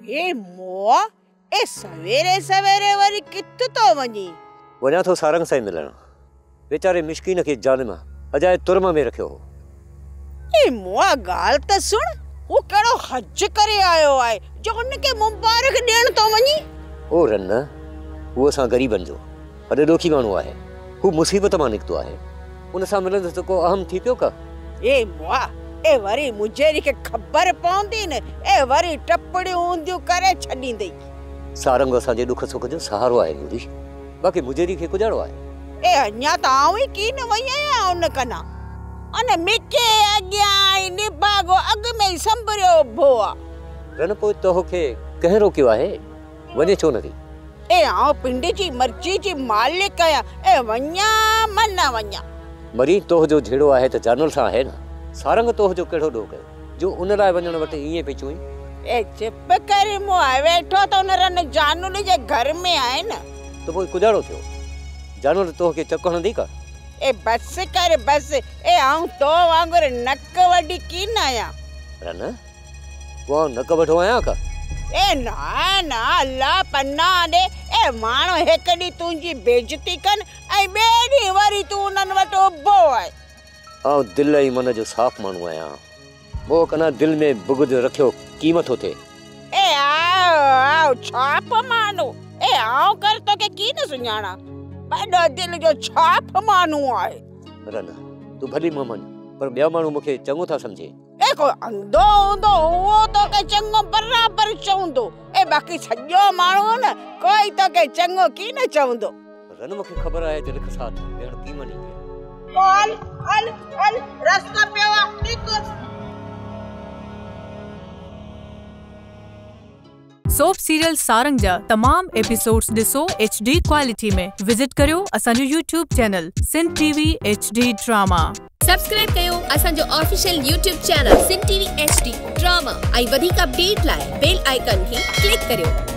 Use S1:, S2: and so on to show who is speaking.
S1: ए मोआ ए सवेरे सवेरे वरी कित तो वनी
S2: वना तो सारंग सां मिलण बेचारे मिस्कीन के जान में अजाए तुरमा में रखियो हो।
S1: ए मोआ गाल त सुन वो कड़ो हज करे आयो आए जो उनके मुबारक देण तो वनी।
S2: ओ रन्ना वो असां गरीबन जो अरे डोखी मानू आहे हु मुसीबत में निकतो आहे उन सां मिलन तो को अहम थी पियो का।
S1: ए मोआ ए वरी मुजेरी के खबर पौंदी न ए वरी टपड़ी ऊंदियो करे छडी दई।
S2: सारंग असां जे दुख सुख जो सहारो आहे मुदी बाकी मुजेरी के गुजारो आहे।
S1: ए अन्या त आऊं ही की न वया उन कना अने मिके अग्या निभागो अग में संभरियो भोआ
S2: रन पोइ तो के कह रोकियो आहे वने छो नथी।
S1: ए आओ पिंडी जी मर्जी जी मालिक आया ए वन्या मन्ना वन्या
S2: मरी तो जो झेड़ो आहे त जानल सा है ना सारंग तो जो केड़ो डो कयो जो उन लाए वणन वटे इए पे चुई।
S1: ए चिप कर मो वेठो तो नरन जानूल जे घर में आए न
S2: तो कोई गुजारो थियो जानूल तो के चकण दी का।
S1: ए बस कर बस ए आऊं तो वांगुर नक वडी की न आया
S2: रन वो नक वठो आया का।
S1: ए ना ना अल्लाह पन्ना दे ए मानो हेकडी तुंजी बेइज्जती कन ए बेडी वरी तू उनन वटो बो आए।
S2: आ दिल ई मन जो साफ मानू आया वो कना दिल में बुगद रखियो कीमत होते।
S1: ए आओ आओ छाप मानो ए आओ कर तो के की न सुनाना बड़ो दिल जो छाप मानू आए।
S2: रन तू भली ममन पर बिया मानू मुखे चंगो था समझे।
S1: ए को अंदो अंदो वो तो के चंगो बराबर चौंदो ए बाकी सजो मानू न कोई तो के चंगो की न चौंदो।
S2: रन मुखे खबर आए दिल के साथ बेण की मनी
S1: बोल हल हल रास्ता पे वा निकल।
S3: सोप सीरियल सारंग जा तमाम एपिसोड्स दिसो HD क्वालिटी में विजिट करियो असांजो YouTube channel Sindh TV HD drama.
S4: Subscribe कयो असांजो official YouTube channel Sindh TV HD drama ऐं वधीक अपडेट लाइ बेल आइकन खे क्लिक करियो।